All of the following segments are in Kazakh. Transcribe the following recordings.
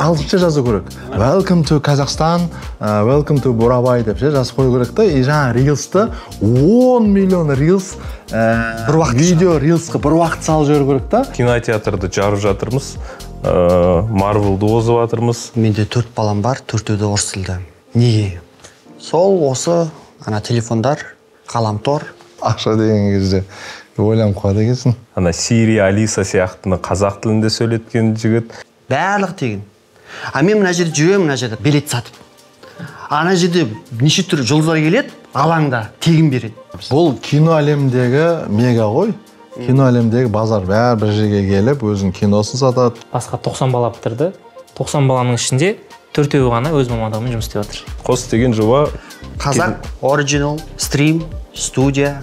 ағылшынша жазу керек. Welcome to Kazakhstan, welcome to Бурабай деп жазып қою керек та. И жаңа рилсті 10 миллион рилс видео рилсқа бір уақыт салып жіберу керек та. Кинотеатрды жарып жатырмыз. Marvel'ды озып жатырмыз. Менде 4 балам бар, 4-ті де орыс тілді. Неге? Сол осы ана телефондар, ғаламтор. Ақша деген кезде ойланып қалады екенсің. Ана Сири, Алиса сияқтыны қазақ тілінде сөйлеткен жігіт. Барлығы тегін. Мен мына жерде жүремін, мына жерде билет сатып. Ана жерде неше түрлі жұлдыздар келеді, алаңда тегін береді. Бұл кино әлемдегі мега ғой. Кино әлемдегі базар бәрі бір жерге келіп, өзінің киносын сатады. Басқа 90 бала бітірді. 90 баланың ішінде 4-еуі ғана өз мамандығымен жұмыс істеп жатыр. Қос деген жоба Қазақ, оригинал, стрим, студия,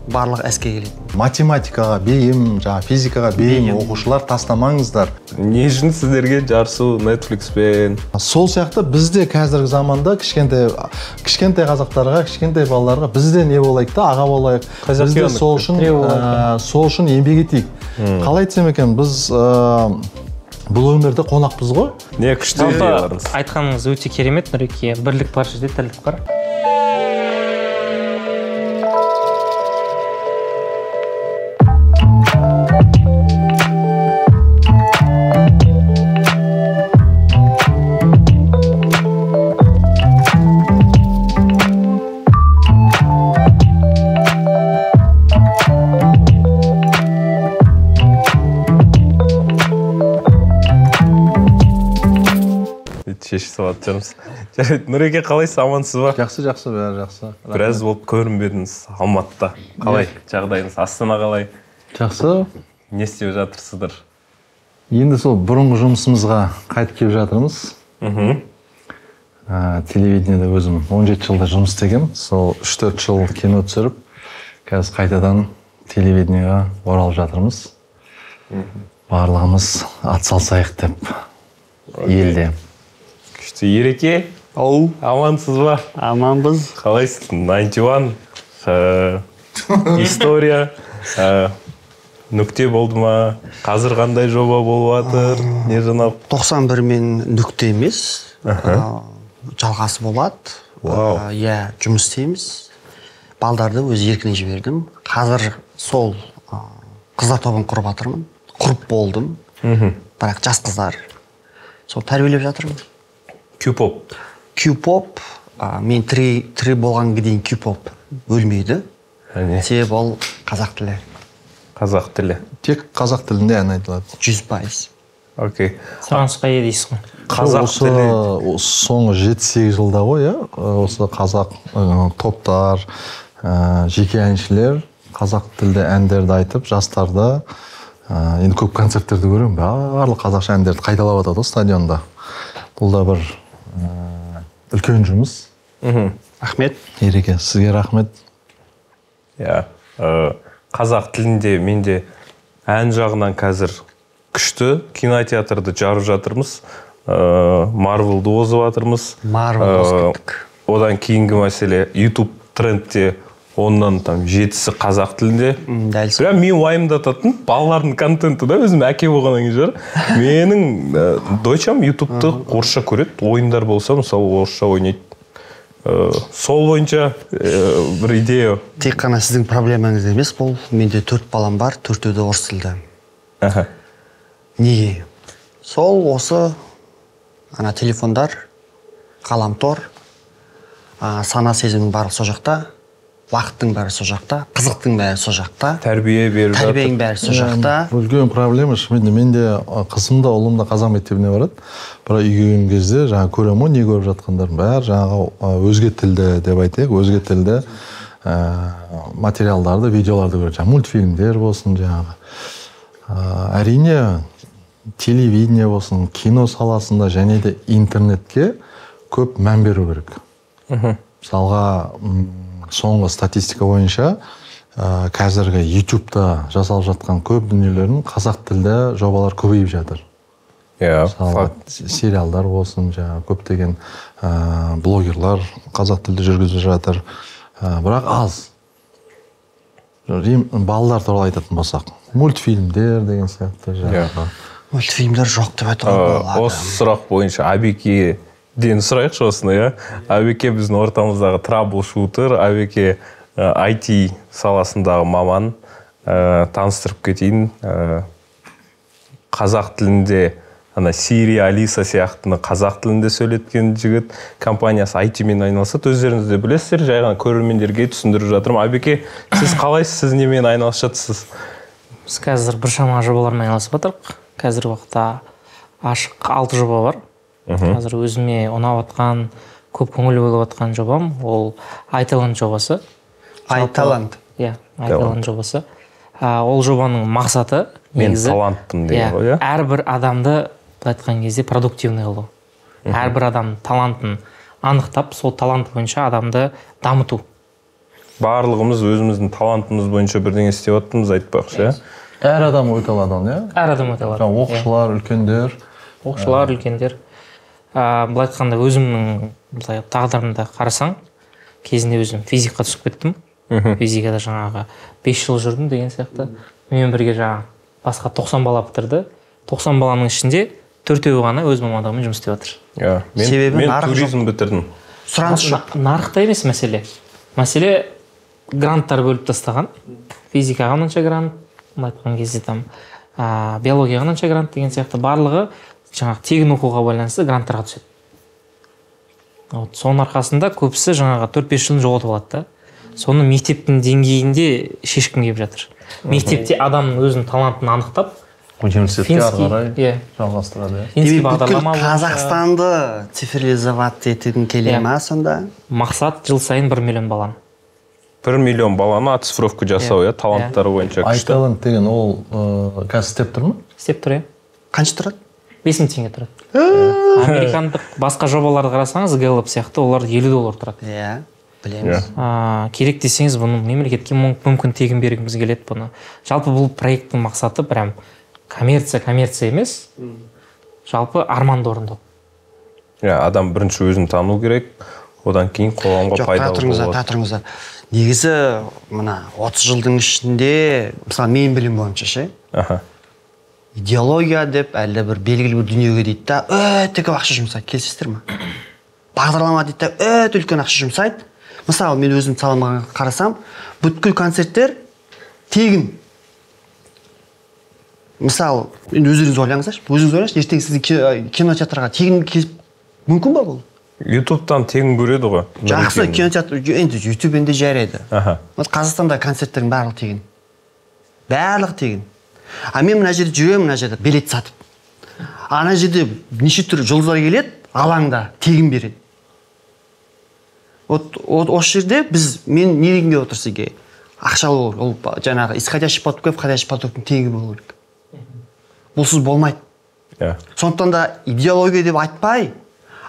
барлық әске келеді. Математикаға бейім, физикаға бейім оқушылар тастамаңыздар. Не үшін сіздерге жарысу Netflix-пен? Сол сияқты бізде қазіргі заманда кішкентай қазақтарға, кішкентай балаларға бізде не болайық та, аға болайық. Бізде сол үшін еңбек етейік. Қалай айтсам екен, біз бұл өмірде қонақпыз ғой. Не күшті идеяларыңыз? Айтқаныңыз өте керемет, Нұреке. Бірлік бар жерде тірлік бар. Шешіп салады жанымыз. Нұреке, қалайсыз, амансыз ба? Жақсы, бәрі жақсы. Біраз болып көрінбедіңіз Алматыда. Қалай жағдайыңыз? Астана қалай? Жақсы. Не істеп жатырсыздар? Енді сол бұрынғы жұмысымызға қайтып келіп жатырмыз. Телевидениеде өзім 17 жылда жұмыс істегем. Сол 3-4 жыл кино түсіріп, қазір қайтадан телевидениеға оралып жатырмыз. Барлығымыз атсалысайық деп елде. Күшті. Ереке, амансыз ба? Аманбыз. Қалайсыз? 91, история, нүкте болды ма? Қазір қандай жоба болып жатыр? Не жаңалық? 91 мен нүкте емес, жалғасы болады. Жұмыс істейміз. Балдарды өз еркіне жібердім. Қазір сол қыздар тобын құрып жатырмын. Құрып болдым. Бірақ жас қыздар. Сол тәрбиелеп жатырмын. Q-pop. Q-pop, мен тірі болғанға дейін Q-pop өлмейді. Себебі ол қазақ тілі. Қазақ тілі. Тек қазақ тілінде ән айтылады. 100%. Окей. Сұранысқа ие дейсіз ғой. Қазақ тілі. Соңғы 7-8 жылда ғой, осы қазақ топтар, жеке әншілер қазақ тілді әндерді айтып, жастарды, енді көп концерттерді көремін, барлық қазақша әндерді қайталап атады стадионда. Бұл да бір үлкен жұмыс. Рахмет. Ереке, сізге рахмет. Қазақ тілінде менде ән жағынан қазір күшті. Кинотеатрды жарып жатырмыз. Marvel'ды озып жатырмыз. Одан кейінгі мәселе YouTube трендте оннан 7-сі қазақ тілінде. Бірақ мен уайымдататын балалардың контенті да өзім әке болғаннан кейін менің дойчам YouTube'ты орысша көреді. Ойындар болса, мысалы орысша ойнайды. Сол бойынша бір идея. Тек қана сіздің проблемаңыз емес бұл. Менде 4 балам бар, 4-ті де орыс тілді. Неге? Сол осы ана телефондар, ғаламтор, сана сезімнің барлығы сол жақта. Уақыттың бәрі сол жақта, қызықтың бәрі сол жақта. Тәрбие беріп жатыр. Тәрбиенің бәрі сол жақта. Үлкен проблема, менде қызым да, ұлым да қазақ мектебіне барады. Бірақ үйге келген кезде жаңа көремін, не көріп жатқандарын бәрі жаңағы өзге тілді деп айтайық, өзге тілді материалдарды, видеоларды көреді. Мультфильмдер болсын жаңағы. Әрине телевидение болсын, кино саласында және де интернетке көп мән беру керек. Мысалға соңғы статистика бойынша қазіргі YouTube-та жасалып жатқан көп дүниелердің қазақ тілді жобалар көбейіп жатыр. Сериалдар болсын, көптеген блогерлар қазақ тілді жүргізіп жатыр. Бірақ аз. Балалар туралы айтатын болсақ, мультфильмдер деген сияқты Мультфильмдер жоқ деп айтуға болады. Осы сұрақ бойынша Абекеден сұрайықшы осыны, иә? Абеке біздің ортамыздағы трабл-шутер, Абеке IT саласындағы маман, таныстырып кетейін. Қазақ тілінде Siri, Алиса сияқтыны қазақ тілінде сөйлеткен жігіт, компаниясы IT-мен айналысады. Өздеріңіз де білесіздер, жай ғана көрермендерге түсіндіріп жатырмын. Абеке, сіз қалайсыз, сіз немен айналысып жатырсыз? Біз қазір біршама жобалармен айналысып жатырмық. Қазіргі уақытта ашық 6 жоба бар. Қазір өзіме ұнап жатқан, көп көңіл бөліп жатқан жобам ол iTalent жобасы. iTalent. Иә, iTalent жобасы. Ол жобаның мақсаты мен талантпын деген ғой, иә? Әрбір адамды былай айтқан кезде продуктивный қылу. Әрбір адам талантын анықтап, сол талант бойынша адамды дамыту. Барлығымыз өзіміздің талантымыз бойынша бірдеңе істеп жатырмыз, айтпақшы, иә? Әр адам өте алады, иә? Әр адам өте алады. Оқушылар, үлкендер. Оқушылар, үлкендер. Былай айтқанда өзімнің тағдырымда қарасаң, кезінде өзім физикаға түсіп кеттім. Физикада жаңағы 5 жыл жүрдім деген сияқты. Мен бірге жаңағы басқа 90 бала бітірді. 90 баланың ішінде 4-еуі ғана өз мамандығымен жұмыс істеп жатыр. Мен туризм бітірдім. Сұраныс жоқ. Нарықта емес мәселе. Мәселе гранттар бөліп тастаған. Физикаға мынанша грант, айтқан кезде там биологияға мынанша грант деген сияқты барлығы жаңағы тегін оқуға байланысты гранттарға түседі. Соның арқасында көбісі жаңағы 4-5 жылын жоғалтып алады да. Соны мектептің деңгейінде шешкім келіп жатыр. Мектепте адамның өзінің талантын анықтап, университетке ары қарай жалғастырады. Бүткіл Қазақстанды цифрлизовать ететін келе ма сонда? Мақсат жыл сайын 1 миллион баланы. 1 миллион баланы оцифровка жасау, иә, таланттары бойынша күшті. iTalent деген ол қазір істеп тұр ма? Істеп тұр, иә. Қанша тұрады? 5000 теңге тұрады. Американдық басқа жобаларды қарасаңыз, Gallup сияқты олар $50 тұрады. Иә, білеміз. Керек десеңіз, бұны мемлекетке мүмкін тегін бергіміз келеді бұны. Жалпы бұл проекттің мақсаты прям коммерция емес. Жалпы арманды орындау. Адам бірінші өзін тану керек, одан кейін қоғамға пайдалы болады. Тұрыңыздар. Негізі мына 30 жылдың ішінде, мысалы мен білім бойынша ше, идеология деп әлде бір белгілі бір дүниеге дейді да, өте көп ақша жұмсайды, келісесіздер ме? Бағдарлама дейді да, өте үлкен ақша жұмсайды. Мысалы мен өзім саламға қарасам, бүткіл концерттер тегін. Мысалы, өзіңіз ойлаңыздаршы, ертең сіздің кинотеатрға тегін келіп мүмкін ба бұл? Ютубтан тегін көреді ғой. Жақсы, кинотеатр, енді ютубінде жарайды. Қазақстанда концерттердің барлығы тегін. Барлығы тегін. Мен мына жерде жүремін, мына жерде билет сатып. Ана жерде неше түрлі жұлдыздар келеді, алаңда тегін береді. Осы жерде мен не дегенге отыр сізге? Ақшалы ол жаңағы исходящий поток, входящий потоктың теңі болу керек. Бұлсыз болмайды. Сондықтан да идеология деп айтпай,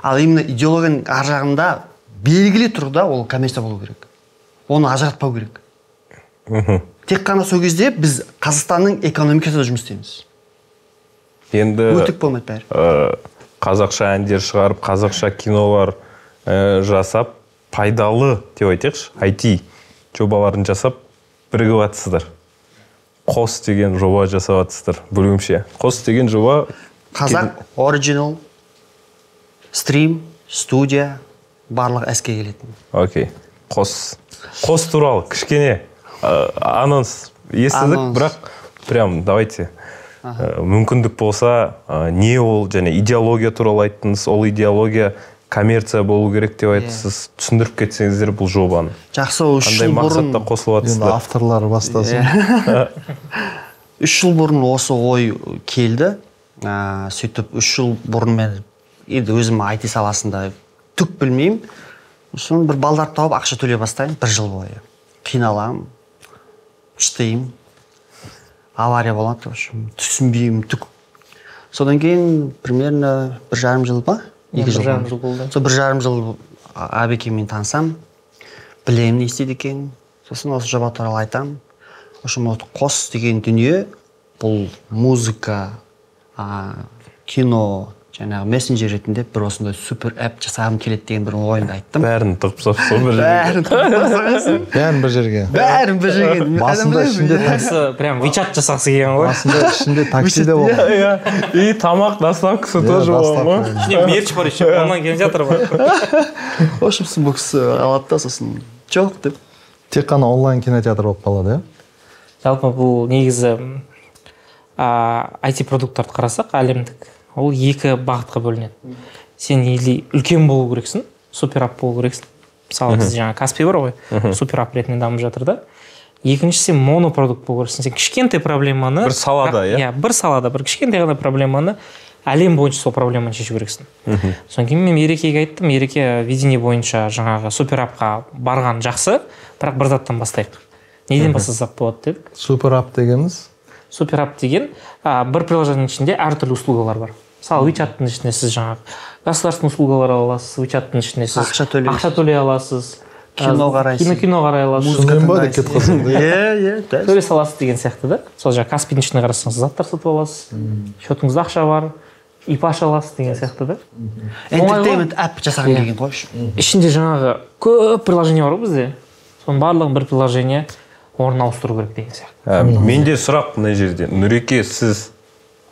ал именно идеологияның ар жағында белгілі тұрда ол коммерция болу керек. Оны ажыратпау керек. Тек қана сол кезде біз Қазақстанның экономикасында жұмыс істейміз. Енді өтік болмайды бәрі. Қазақша әндер шығарып, қазақша кинолар жасап, пайдалы деп айтайықшы, IT жобаларын жасап бірігіп жатсыздар. Қос деген жоба жасап жатсыздар, бөлімше. Қос деген жоба Қазақ Original, Stream, студия, барлық әске келетін. Окей. Қос туралы кішкене анонс естідік, бірақ прям давайте мүмкіндік болса, не ол және идеология туралы айттыңыз, ол идеология коммерция болу керек деп айтсыз, түсіндіріп кетсеңіздер бұл жобаны. Жақсы, 3 жыл бұрын қосылып жатсыздар. Авторлары бастасын. 3 жыл бұрын осы ой келді. Сөйтіп 3 жыл бұрын мен енді өзім IT саласында түк білмеймін. Сосын бір балдар тауып ақша төлей бастаймын 1 жыл бойы. Қиналам, шыдаймын. Авария болады, түсінбеймін түк. Содан кейін примерно 1,5 жыл ба? 2 жыл болды. Сол 1,5 жыл Абекемен танысам, білемін не істейді екен. Сосын осы жоба туралы айтам. Қос деген дүние бұл музыка, кино жаңағы мессенджер ретінде бір осындай супер әп жасағым келеді деген бір ойымды айттым. Бәрін тығып салып бір жерге. Бәрін бір жерге. Бәрін бір жерге. Басында ішінде прям WeChat жасағысы келген ғой. басында ішінде таксиде болған. И тамақ доставкасы тоже болған ғой. Ішінде мерч бар еще, онлайн кинотеатр бар. В общем, бұл кісі алады да сосын жоқ деп. Тек қана онлайн кинотеатр болып қалады, иә? Жалпы бұл негізі IT продукттарды қарасақ, әлемдік, ол екі бағытқа бөлінеді. Сен или үлкен болу керексің, супер ап болу керексің. Мысалы бізде жаңа Каспи бар ғой, супер ап ретінде дамып жатыр да. Екіншісі сен монопродукт болу керексің. Сен кішкентай проблеманы бір салада, иә? Бір салада, бір кішкентай ғана проблеманы әлем бойынша сол проблеманы шешу керексің. Содан кейін мен Ерекеге айттым, Ереке видение бойынша жаңағы супер апқа барған жақсы, бірақ бір заттан бастайық. Неден бастасақ болады дедік? Супер ап дегеніміз? Супер ап деген бір приложенің ішінде әртүрлі услугалар бар. Мысалы, WeChat-тың ішінде сіз жаңағы государственный услугалар аласыз, WeChat-тың ішінде сіз ақша төлей аласыз, кино қарайсыз. Кино қарай аласыз. Түсінген ба деп кетіп қалсаң. Иә, Төлей саласыз деген сияқты да. Сол жаңағы Каспидің ішіне қарасаңыз заттар сатып аласыз, счетыңызда ақша бар, ИП аша аласыз деген сияқты да. Entertainment app жасаған келген ғой. Ішінде жаңағы көп приложение бар ғой бізде. Соның барлығын бір приложение орнын ауыстыру керек деген сияқты. Менде сұрақ мына жерде. Нұреке, сіз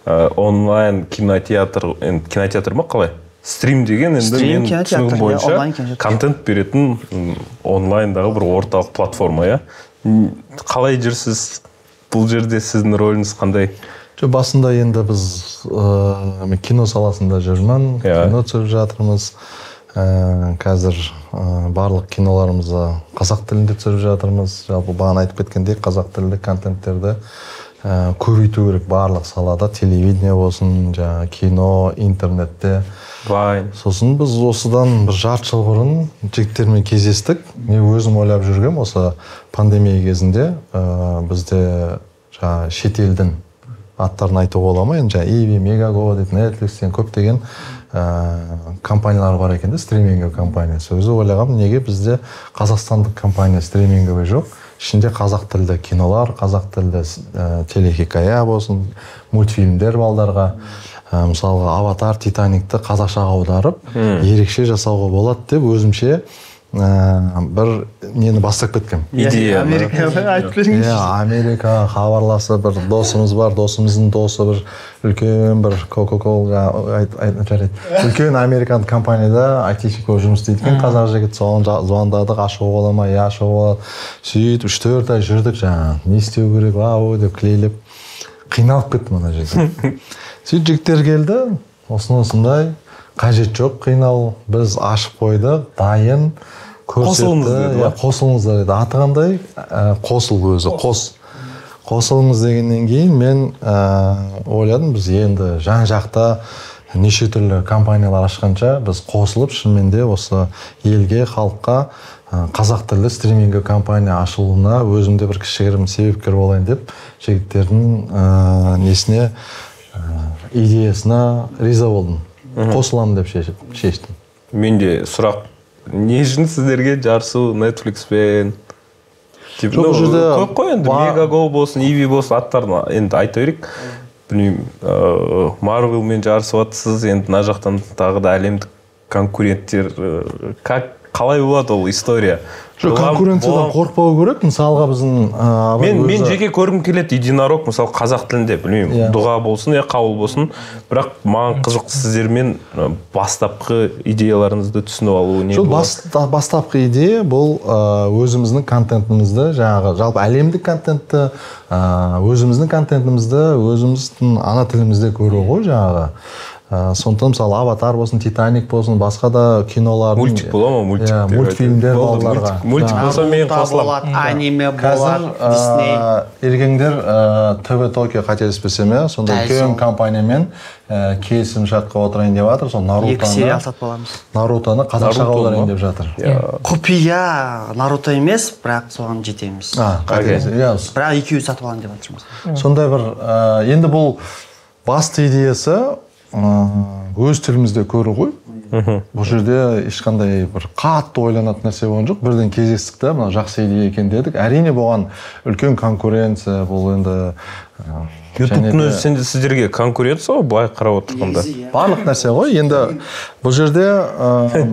онлайн кинотеатр, кинотеатр ма қалай? Стрим деген енді мен түсінігім бойынша контент беретін онлайндағы бір орталық платформа, иә? Қалай жүрсіз? Бұл жерде сіздің рөліңіз қандай? Басында енді біз кино саласында жүрмін, кино түсіріп жатырмыз. Қазір барлық киноларымызды қазақ тілінде түсіріп жатырмыз. Жалпы бағана айтып кеткендей, қазақ тілді контенттерді көбейту керек барлық салада, телевидение болсын, кино, интернетте. Сосын біз осыдан бір жарты жыл бұрын жігіттермен кездестік. Мен өзім ойлап жүргем, осы пандемия кезінде бізде шетелдің аттарын айтуға бола ма? Енді Иви, Мегаго дейтін, Netflixтен көптеген компаниялар бар екен де, стриминговый компаниясы. Өзі ойлағам, неге бізде қазақстандық компания стриминговый жоқ? Ішінде қазақ тілді кинолар, қазақ тілді телехикая болсын, мультфильмдер балдарға. Мысалға Аватар, Титаникті қазақшаға аударып, ерекше жасауға болады деп өзімше бір нені бастап кеткем. Идея. Америка хабарласы бір досымыз бар, досымыздың досы бір үлкен бір Coca-Cola үлкен американ компанияда айтишник болып жұмыс істейді екен, қазақ жігіт. Соған звондадық, ашуға бола ма? Иә, ашуға болады. Сөйтіп 3-4 ай жүрдік, не істеу керек, деп клейлеп қиналып кеттім ана жерде. Сөйтіп жігіттер келді, осындай қажет жоқ қинау, біз ашып қойдық, дайын, көрсетті. Қосылыңыздар деді. Аты қандай? Қосыл өзі, қосылыңыз дегеннен кейін мен ойладым, біз енді жан-жақта неше түрлі компаниялар ашқанша біз қосылып, шынымен де осы елге, халыққа қазақ тілді стримингі компания ашылуына өзімде бір кішігірім себепкер болайын деп жігіттердің несіне идеясына риза болдым. Қосыламын деп шештім. Менде сұрақ, не үшін сіздерге жарысу Netflix-пен? Көп қой енді, Мегаго болсын, Иви болсын, аттарын енді айта берейік. Білмеймін, Marvel-мен жарысып атсыз, енді на жақтан тағы да әлемдік конкуренттер. Қалай болады ол история? Конкуренциядан қорықпау керек. Мысалға біздің мен жеке көргім келеді, единорог, мысалы қазақ тілінде, білмеймін, дұға болсын, қаул болсын, бірақ маған қызық сіздермен бастапқы идеяларыңызды түсініп алу не болады? Бастапқы идея бұл өзіміздің контентімізді, жалпы әлемдік контентті, өзіміздің контентімізді, өзіміздің ана тілімізде көру ғой жаңағы. Сондықтан мысалы Аватар болсын, Титаник болсын, басқа да кинолардың... Мультик бола ма? Мультфильмдер балаларға. Мультик болса мен қосылам. Аниме болар, Дисней. Ергеңдер ТВ Токио қателеспесем, сонда үлкен компаниямен келісім шартқа отырайын деп жатыр. Екі сериал сатып аламыз. Нарутоны қазақшаға аударайын деп жатыр. Құпия Наруто емес, бірақ соған жетеміз. Бірақ екеуі сатып аламын деп жатырмыз. Сондай бір, енді бұл басты идеясы өз тілімізде көру ғой. Бұл жерде ешқандай бір қатты ойланатын нәрсе болған жоқ. Бірден кездестік та, жақсы идея екен дедік. Әрине болған үлкен конкуренция, бұл енді ютубтың өзі сіздерге конкуренция ғой былай қарап отырғанда. Барлық нәрсе ғой. Енді бұл жерде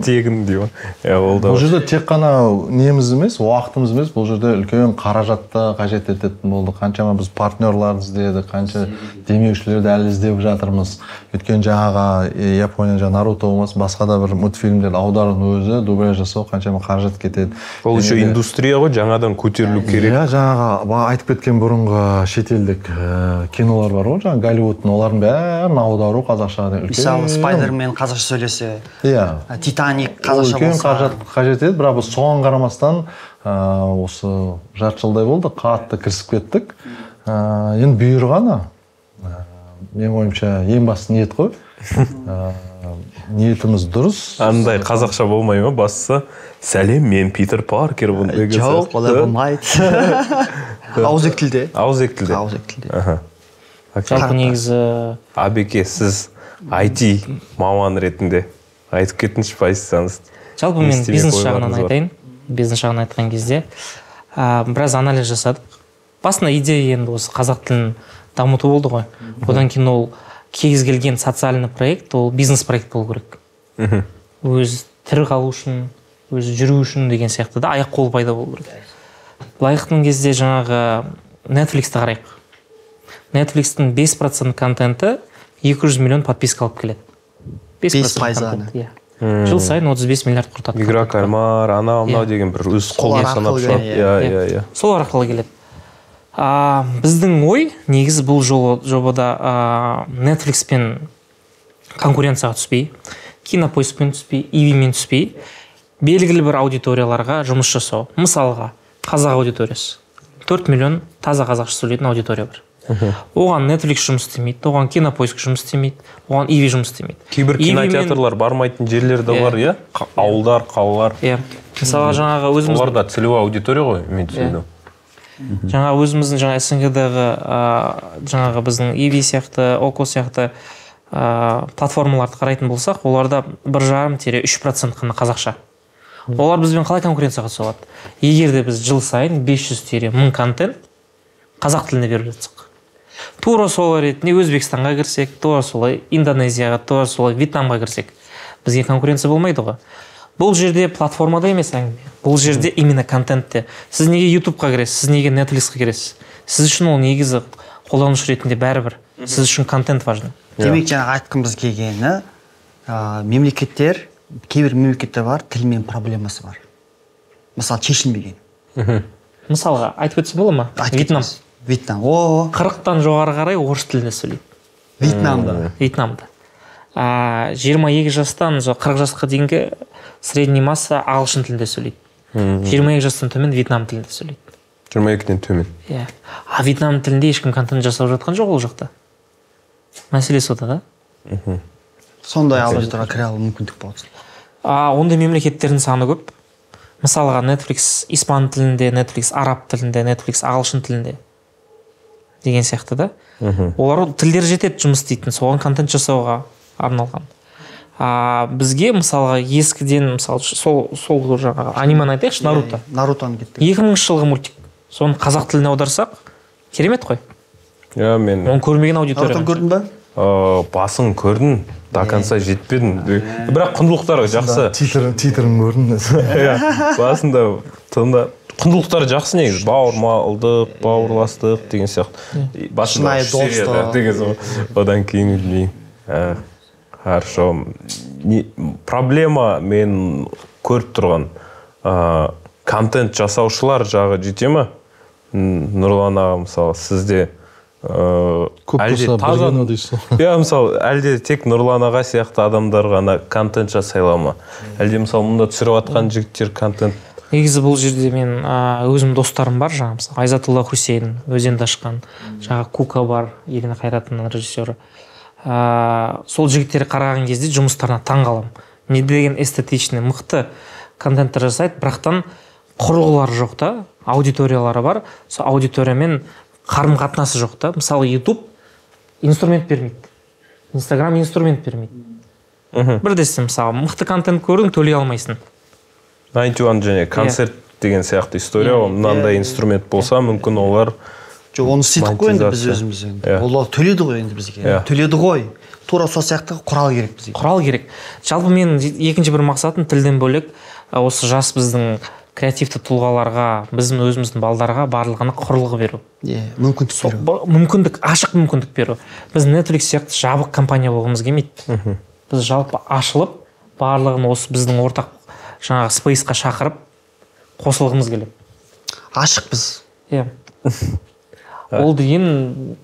тегін деймін. Бұл жерде тек қана неміз емес, уақытымыз емес, бұл жерде үлкен қаражатты қажет ететін болды. Қаншама біз партнерлар іздедік, қанша демеушілерді әлі іздеп жатырмыз. Өйткені жаңағы Япония Наруто болмас, басқа да бір мультфильмдерді аударуның өзі, дубляж жасау қаншама қаражат кетеді. Ол еще индустрия ғой, жаңадан көтерілу керек. Иә, жаңағы айтып кеткен бұрынғы шетелдік кинолар бар ғой, жаңағы Голливудтың, олардың бәрін аудару қазақшаға үлкен. Мысалы, Спайдермен қазақша сөйлесе, Титаник қазақша болса. Үлкен қаражат қажет еді, бірақ біз соған қарамастан осы жарты жылдай болды, қатты кірісіп кеттік. Енді бұйырғаны, мен ойымша ең басты ниет қой. Ниетіміз дұрыс. Андай қазақша болмай ма бастысы? Сәлем, мен Питер Паркер. Жоқ, олай болмайды. Ауызекі тілде. Ауызекі тілде. Ауызекі тілде. Жалпы негізі Абеке, сіз IT маман ретінде айтып кетіңізші позицияңыз. Жалпы мен бизнес жағынан айтайын. Бизнес жағынан айтқан кезде біраз анализ жасадық. Басында идея енді осы қазақ тілін дамыту болды ғой. Одан кейін ол кез келген социальный проект, ол бизнес проект болу керек. Өз тірі қалу үшін, өз жүру үшін деген сияқты да аяқ қолы пайда болу керек. Былайықтың кезде жаңағы Netflix-ті қарайық. Netflix-тің 5% контенті 200 миллион подписка алып келеді. 5%. Жыл сайын 35 миллиард құртады. Игра кальмар, анау деген бір өз қолмен санап шығады. Сол арқылы келеді. Біздің ой негізі бұл жобада Netflix-пен конкуренцияға түспей, Кинопоискпен түспей, Ивимен түспей, белгілі бір аудиторияларға жұмыс жасау. Мысалға, қазақ аудиториясы. 4 миллион таза қазақша сөйлейтін аудитория бар. Оған Netflix жұмыс істемейді, оған Кинопоиск жұмыс істемейді, оған Иви жұмыс істемейді. Кейбір кинотеатрлар бармайтын жерлер де бар, иә? Ауылдар, қалалар. Иә. Мысалға жаңағы өзіміз оларда целевой аудитория ғой, мен түсіндім. Жаңа өзіміздің жаңа СНГ-дағы жаңағы біздің Иви сияқты, Око сияқты платформаларды қарайтын болсақ, оларда 1,5-3% қана қазақша. Олар бізбен қалай конкуренцияға түсе алады? Егер де біз жыл сайын 500-1000 контент қазақ тіліне беріп жатсақ. Тура солай ретінде Өзбекстанға кірсек, тура солай Индонезияға, тура солай Вьетнамға кірсек, бізге конкуренция болмайды ғой. Бұл жерде платформада емес әңгіме. Бұл жерде именно контентте. Сіз неге YouTube-қа кіресіз, сіз неге Netflix-қа кіресіз? Сіз үшін ол негізі қолданушы ретінде бәрібір. Сіз үшін контент важны. Демек жаңа айтқымыз келгені, мемлекеттер, кейбір мемлекеттер бар, тілмен проблемасы бар. Мысалы, шешілмеген. Мысалға, айтып өтсе бола ма? Вьетнам. 40-тан жоғары қарай орыс тілінде сөйлейді. Вьетнамда. 22 жастан 40 жасқа дейінгі средний масса ағылшын тілінде сөйлейді. 22 жастан төмен Вьетнам тілінде сөйлейді. 22-ден төмен. Иә. Вьетнам тілінде ешкім контент жасап жатқан жоқ ол жақта. Мәселе сода да. Сондай аудиторияға кіре алу мүмкіндік болады. Ондай мемлекеттердің саны көп. Мысалға Netflix испан тілінде, Netflix араб тілінде, Netflix ағылшын тілінде деген сияқты да. Олар тілдер жетеді жұмыс істейтін, соған контент жасауға арналған. Бізге мысалға ескіден, мысалы, сол жаңағы аниманы айтайықшы, Наруто. Нарутоны кеттік. 2000 жылғы мультик. Соны қазақ тіліне аударсақ, керемет қой. Иә, мен оны көрмеген аудитория. Нарутоны көрдің ба? Басын көрдім, до конца жетпедім. Бірақ құндылықтары жақсы. Титрін көрдім. Басында құндылықтары жақсы негізі. Бауырмалдық, бауырластық деген сияқты. Басында серияда деген одан кейін білмеймін. Хорошо. Проблема мен көріп тұрған контент жасаушылар жағы жете ма? Нұрлан аға, мысалы, сізде әлде таза, мысалы, әлде тек Нұрлан аға сияқты адамдар ғана контент жасайла ма? Әлде, мысалы, мұнда түсіріп атқан жігіттер контент? Негізі бұл жерде мен өзім достарым бар, жаңа, мысалы, Айзатулла Хусейн, өзенді ашқан, жаңа Кука бар, Ирина Қайратының режиссері. Сол жігіттері қараған кезде жұмыстарына таң қалам. Не деген эстетичный, мықты контенттер жасайды, бірақтан құрылғылары жоқ та, аудиториялары бар, сол аудиториямен қарым-қатынасы жоқ та. Мысалы, YouTube инструмент бермейді. Instagram инструмент бермейді. Бірдесін, мысалы, мықты контент көрдің, төлей алмайсың. 91 және концерт деген сияқты история ғой. Мынандай инструмент болса, мүмкін олар жоқ оны істедік қой енді біз монетизация. өзіміз енді Иә. олар төледі ғой енді бізге Иә. төледі ғой тура сол сияқты құрал керек бізге құрал керек. Жалпы менің екінші бір мақсатым тілден бөлек осы жас біздің креативті тұлғаларға, біздің өзіміздің балдарға барлығына құрылғы беру. иә мүмкіндік беру Мүмкіндік, ашық мүмкіндік беру. Біз Netflix сияқты жабық компания болғымыз келмейді. Біз жалпы ашылып, барлығын осы біздің ортақ жаңағы спейсқа шақырып қосылғымыз келеді. ашықпыз Иә. Ол деген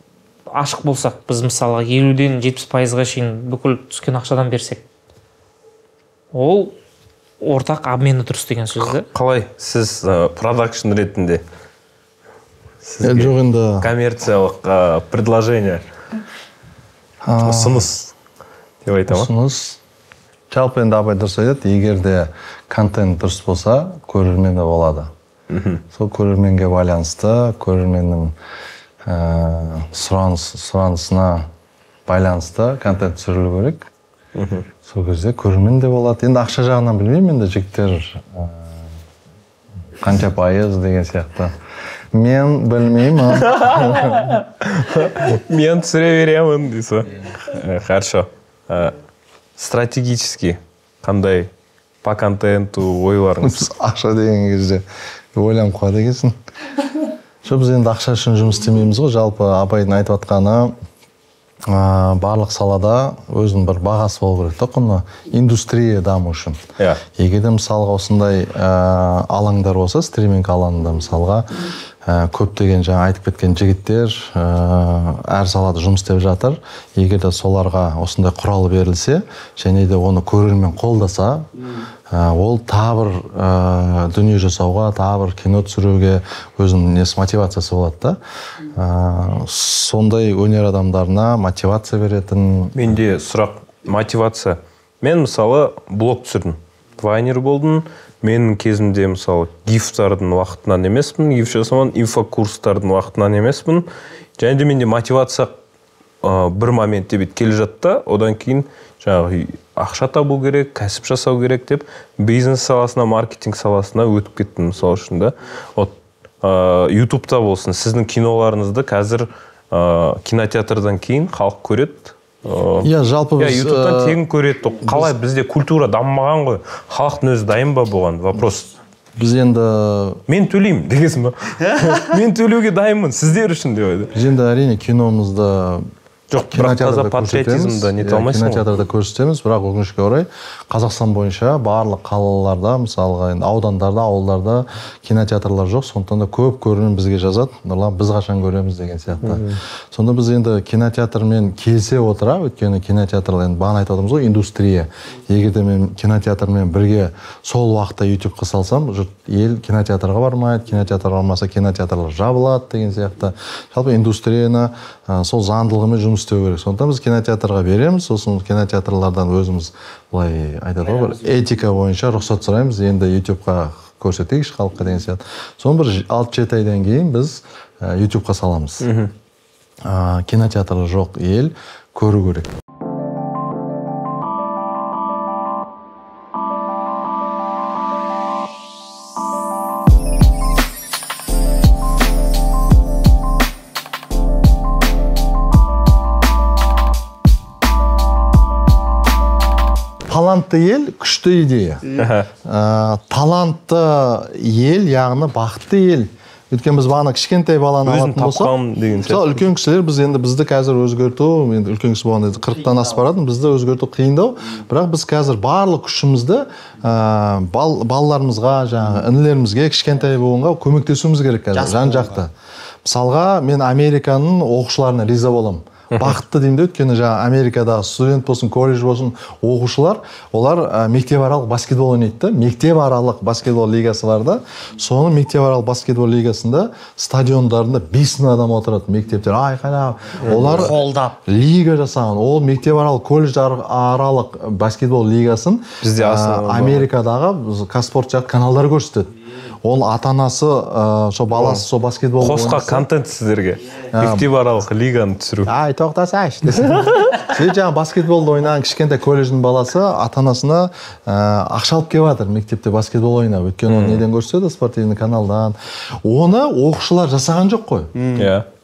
ашық болсақ, біз мысалы 50-ден 70%-ға шейін бүкіл түскен ақшадан берсек, ол ортақ обмені дұрыс деген сөз да. Қалай сіз продакшн ретінде жоқ енді коммерциялық предложение ұсыныс деп айтамын. ұсыныс жалпы енді абай дұрыс айтады, егер де контент дұрыс болса көрермен де болады. Сол көрерменге байланысты, көрерменнің сұранысына байланысты контент түсірілу керек. Сол кезде көрермен де болады. Енді ақша жағынан білмеймін, енді жігіттер қанша пайыз деген сияқты. Мен білмеймін. Мен түсіре беремін дейсіз. Хорошо. Стратегически қандай по контенту ойларыңыз? Ақша деген кезде ойланып қалады екенсің. Біз енді ақша үшін жұмыс істемейміз ғой. Жалпы абайдың айтып жатқаны барлық салада өзінің бір бағасы болу керек та, құны индустрия даму үшін. Егер де мысалға осындай алаңдар болса, стриминг алаңында мысалға көптеген жаңа айтып кеткен жігіттер әр салада жұмыс істеп жатыр. Егер де соларға осындай құрал берілсе, және де оны көрермен қолдаса, ол табыр дүние жасауға, табыр кино түсіруге өзінің мотивациясы болады да. Сондай өнер адамдарына мотивация беретін. Менде сұрақ мотивация. Мен мысалы блог түсірдім. Вайнер болдым. Менің кезімде мысалы гифтардың уақытынан емеспін, гиф жасаман, инфокурстардың уақытынан емеспін. Және де менде мотивация бір моментте бет келе жатты. Одан кейін жаңағы ақша табу керек, кәсіп жасау керек деп бизнес саласына, маркетинг саласына өтіп кеттім мысалы үшін да. YouTube'та болсын, сіздің киноларыңызды қазір кинотеатрдан кейін халық көреді. Иә, жалпы біз YouTube'дан тегін көреді. Қалай бізде культура дамымаған ғой? Халықтың өзі дайын ба бұған? Вопрос. Біз енді мен төлеймін дегенсің ба? Мен төлеуге дайынмын сіздер үшін деп еді. Біз енді әрине киномызды жоқ, бірақ таза патриотизмді нете алмайсың ғой. Кинотеатрда көрсетеміз, бірақ өкінішке орай Қазақстан бойынша барлық қалаларда, мысалға аудандарда, ауылдарда кинотеатрлар жоқ, сондықтан да көп көрермен бізге жазады, нұрлан біз қашан көреміз деген сияқты. Сонда біз енді кинотеатрмен келісе отыра, өйткені кинотеатр енді бағана айтып отырмыз ғой, индустрия. Егер де мен кинотеатрмен бірге сол уақытта YouTube-қа салсам, жұрт ел кинотеатрға бармайды, кинотеатр бармаса кинотеатрлар жабылады деген сияқты. Жалпы индустрияны сол заңдылығымен жұмыс істеу керек. Сондықтан біз кинотеатрға береміз, сосын кинотеатрлардан өзіміз былай айтады ғой, бір этика бойынша рұқсат сұраймыз, енді YouTube-қа көрсетейікші халыққа деген сияқты. Соны бір 6-7 айдан кейін біз YouTube-қа саламыз. Кинотеатры жоқ ел көру керек. Талантты ел, күшті идея. Талантты ел, яғни бақытты ел. Өйткені біз бағана кішкентай баланы алатын болсақ, мысалы үлкен кісілер біз енді бізді қазір өзгерту, енді үлкен кісі болғанда 40-тан асып барады, бізді өзгерту қиындау, бірақ біз қазір барлық күшімізді балаларымызға, жаңағы інілерімізге кішкентай болғанға көмектесуіміз керек қазір, жан-жақты. Мысалға мен Американың оқушыларына риза боламын. Бақытты деймін, өйткені жаңа Америкадағы студент болсын, колледж болсын, оқушылар, олар мектепаралық баскетбол ойнайды. Мектепаралық баскетбол лигасы бар да. Соны мектепаралық баскетбол лигасында стадиондарында 5000 адам отырады. Мектептер айқайлап, олар қолдап лига жасаған. Ол мектепаралық колледж аралық баскетбол лигасын бізде Америкадағы Казспорт жақ каналдар көрсетеді. Ол ата-анасы, со баласы, со баскетбол қосқа контент сіздерге. Мектепаралық лиганы түсіру. Тоқтасайшы десең. Сен жаңа баскетболды ойнаған кішкентай колледждің баласы ата-анасына ақша алып келіп жатыр мектепте баскетбол ойнап. Өйткені оны неден көрсетеді? Спортивный каналдан. Оны оқушылар жасаған жоқ қой.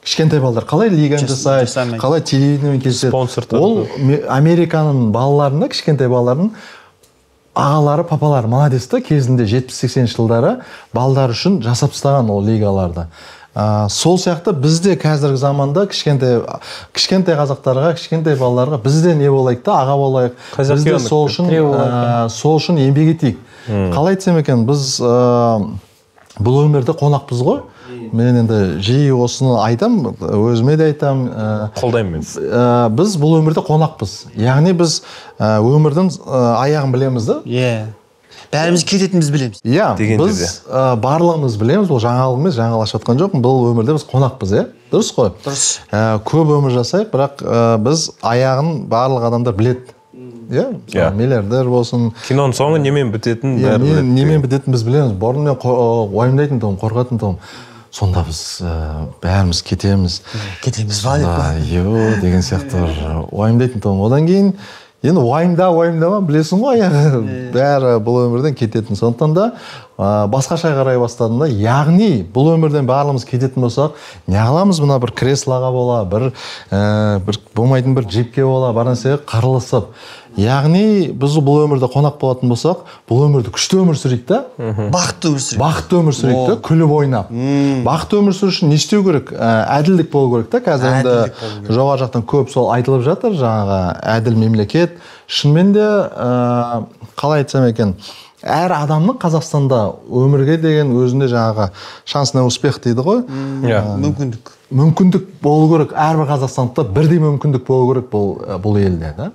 кішкентай балдар қалай лиганы жасайды, жасамайды. қалай телевидениемен кездеседі. Спонсор Ол Американың балаларында, кішкентай балалардың ағалары, папалары молодец та, кезінде 70-80 жылдары балдар үшін жасап тастаған ол лигаларды. Сол сияқты бізде қазіргі заманда кішкентай қазақтарға, кішкентай балаларға бізде не болайық та, аға болайық. Бізде сол үшін еңбек етейік. Қалай айтсам екен, біз бұл өмірде қонақпыз ғой. Мен енді жиі осыны айтам, өзіме де айтам. Қолдаймын мен. Біз бұл өмірде қонақпыз. Яғни біз өмірдің аяғын білеміз да. Бәріміз кететінімізді білеміз. Біз барлығымыз білеміз, бұл жаңалық емес, жаңалашып жатқан жоқпын. Бұл өмірде біз қонақпыз, дұрыс қой? Дұрыс. Көп өмір жасайық, бірақ біз аяғын барлық адамдар біледі. Миллиардер болсын. Киноның соңы немен бітетінін бәрі біледі. Немен бітетінін біз білеміз. Бұрын мен уайымдайтын тұғым, қорқатын тұғым. Сонда біз бәріміз кетеміз. Кетеміз ба деп. Деген сияқты уайымдайтын тұғым. Одан кейін енді уайымдама, білесің ғой, бәрі бұл өмірден кететін. Сондықтан да басқаша қарай бастадым да, яғни бұл өмірден барлығымыз кететін болсақ, не қыламыз, мына бір креслоға бола, бір болмайтын бір джипке бола, бар нәрсеге қырылысып. Яғни біз бұл өмірде қонақ болатын болсақ, бұл өмірді күшті өмір сүрейік та, бақытты өмір сүрейік та, күліп ойнап. Бақытты өмір сүру үшін не істеу керек? Әділдік болу керек та. Қазір енді жоғары жақтан көп сол айтылып жатыр, жаңағы әділ мемлекет. Шынымен де қалай айтсам екен, әр адамның Қазақстанда өмірге деген өзінде жаңағы шанс на успех дейді ғой. Мүмкіндік болу керек, әрбір қазақстандықта бірдей мүмкіндік болу керек бұл елде, да.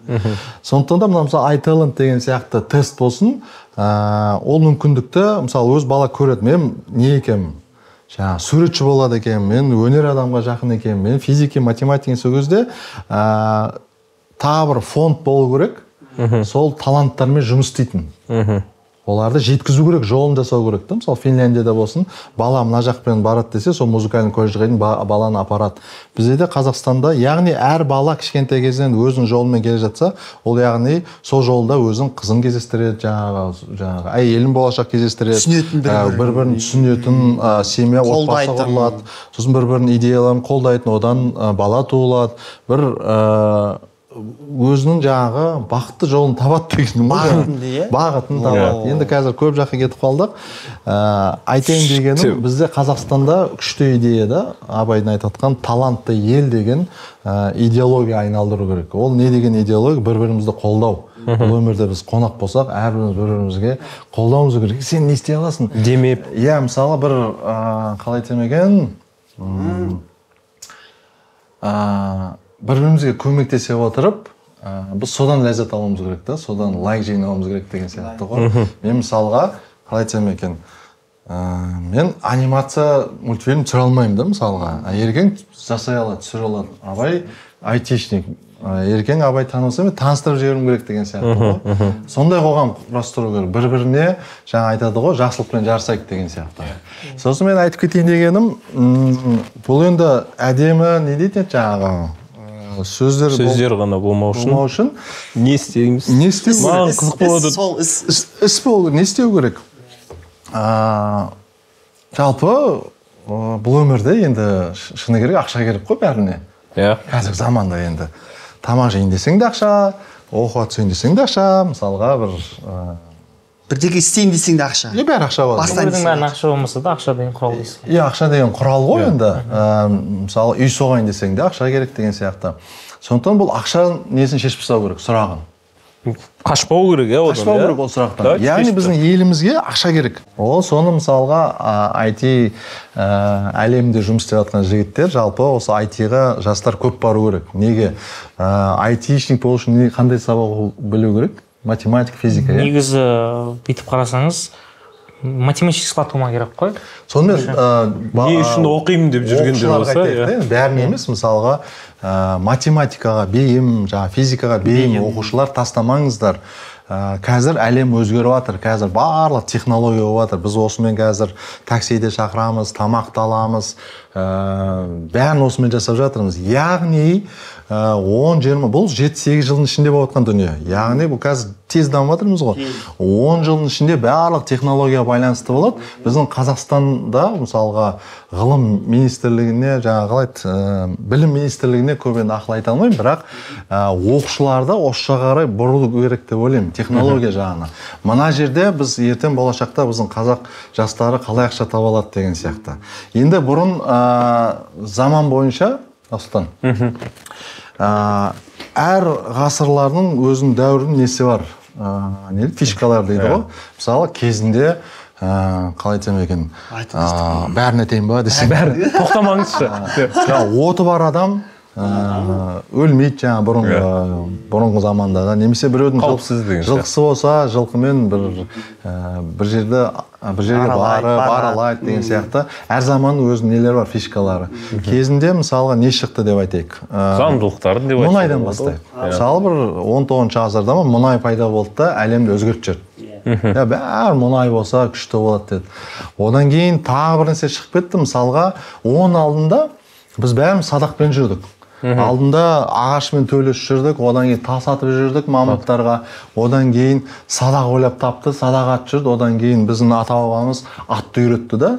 Сондықтан да мысалы iTalent деген сияқты тест болсын, ол мүмкіндікті мысалы өз бала көреді. Мен не екенмін? Жаңағы суретші болады екен, мен өнер адамға жақын екен, мен физика, математика сол кезде тағы бір фонд болу керек. Сол таланттармен жұмыс істейтін. Оларды жеткізу керек, жолын жасау керек. Мысалы Финляндияда болсын, бала мына жақпен барады десе, сол музыкальный колледжге дейін баланы апарады. Бізде де Қазақстанда, яғни әр бала кішкентай кезінен өзінің жолымен келе жатса, ол яғни сол жолда өзінің қызын кездестіреді, жаңағы әйелін болашақ кездестіреді, бір-бірін түсінетін, семья, отбасы құрылады, сосын бір-бірін идеяларын қолдайтын, одан бала туылады, бір өзінің жаңағы бақытты жолын табады деген бағытын табады. Енді қазір көп жаққа кетіп қалдық. Айтайын дегенім, бізде Қазақстанда күшті идеяда Абайдың айтып жатқан талантты ел деген идеология айналдыру керек. Ол не деген идеология? Бір-бірімізді қолдау. Бұл өмірде біз қонақ болсақ, әрбіріміз бір-бірімізге қолдауымыз керек. Сен не істей аласың? Демеп. Мысалы бір қалай айтсам екен, бір-бірімізге көмектесе отырып, біз содан ләззат алуымыз керек та, содан лайк жинауымыз керек деген сияқты ғой. Мен мысалға, қалай айтсам екен, мен анимация мультфильм түсіре алмаймын да мысалға. Еркең жасай алады, түсіре алады. Абай айтишник. Еркең Абай танылса, мен таныстырып жіберуім керек деген сияқты ғой. Сондай қоғам құрастыру керек. Бір-біріне жаңа айтады ғой, жақсылықпен жарысайық деген сияқты. Сосын мен айтып кетейін дегенім, бұл енді әдемі не дейді жаңағы сөздер ғана болмау үшін не істейміз? Маған қызық болады. Іс болу керек, не істеу керек? Жалпы бұл өмірде енді шыны керек, ақша керек қой бәріне. Қазір заманда енді тамақ жейін десең де ақша, оқуға түсейін десең де ақша, мысалға бірдеңе істейін десең де ақша. Бәрі ақша болады. Өмірдің бәрін ақша болмаса да, ақша деген құрал дейсің. Ақша деген құрал ғой енді. Мысалы, үй соғайын десең де ақша керек деген сияқты. Сондықтан бұл ақша несін шешіп тастау керек, сұрағын. Қашпау керек, одан. Қашпау керек ол сұрақтан. Яғни біздің елімізге ақша керек. Ол соны мысалға IT әлемінде жұмыс істеп жатқан жігіттер, жалпы осы IT-ға жастар көп бару керек. Неге? IT-шник болу үшін қандай сабақ білу керек? Математика, физика. Негізі бүйтіп қарасаңыз, математический склад болма керек қой. Сонымен не үшін оқимын деп жүргендер болса, бәрін емес, мысалға математикаға бейім, физикаға бейім оқушылар тастамаңыздар. Қазір әлем өзгеріп жатыр, қазір барлық технология болып жатыр. Біз осымен қазір таксиде шақырамыз, тамақты аламыз, бәрін осымен жасап жатырмыз. Яғни 10-20 бұл 7-8 жылдың ішінде болып жатқан дүние. Яғни бұл қазір тез дамып жатырмыз ғой. 10 жылдың ішінде барлық технология байланысты болады. Біздің Қазақстанда мысалға ғылым министрлігіне, білім министрлігіне көп енді ақыл айта алмаймын, бірақ оқушыларды осы қарай бұру керек деп ойлаймын, технология жағына. Мына жерде біз ертең болашақта біздің қазақ жастары қалай ақша таба алады деген сияқты. Енді бұрын заман бойынша Астан. Әр ғасырлардың өзінің дәуірінің несі бар, фишкалар дейді ғой. Мысалы кезінде қалай айтсам екен, бәрін айтайын ба десем. Тоқтамаңызшы. Оты бар адам өлмейді бұрынғы заманда да, немесе біреудің жылқысы болса жылқымен бір жерге баралайды деген сияқты. Әр заманның өзінің нелері бар, фишкалары. Кезінде мысалға не шықты деп айтайық, заңдылықтарды деп айтайық, мұнайдан бастайық. Мысалы бір 19 ғасырда мұнай пайда болды да әлемді өзгертіп жіберді. Бәрі мұнай болса күшті болады деді. Одан кейін тағы бір нәрсе шығып кетті. Мысалға оның алдында біз бәріміз садақпен жүрдік. Алдында ағашмен төлесіп жүрдік, одан кейін тас атып жүрдік мамонттарға, одан кейін садақ ойлап тапты, садақ атып жүрді, одан кейін біздің ата-бабамыз атты үйретті да,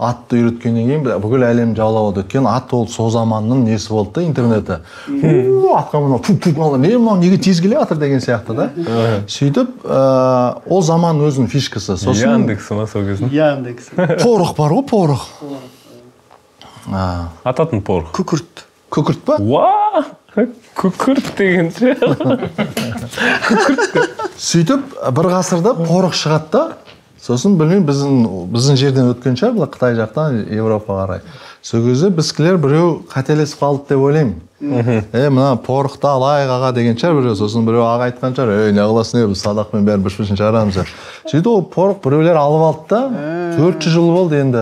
атты үйреткеннен кейін бүкіл әлем жаулап алды. Өйткені ат ол сол заманның несі болды да, интернеті. Атқа мынау неге тез келе жатыр деген сияқты да. Сөйтіп, ол заман өзінің фишкасы. Яндекс ма сол кездің? Яндекс. Порох бар ғой, порох. Ататын порох. Күкірт. Күкірт па? Күкірт деген ше. Сөйтіп, бір ғасырда порох шығады да, сосын білмеймін, біздің жерден өткен шығар, бұл Қытай жақтан Европа қарай. Сол кезде біздікілер біреу қателесіп қалды деп ойлаймын. Мына порықты алайық аға деген шығар біреу, сосын біреу аға айтқан шығар, не қыласың, біз садақпен бәрін бір-бірін шығарамыз. Сөйтіп ол порох біреулер алып алды да, 400 жыл болды енді.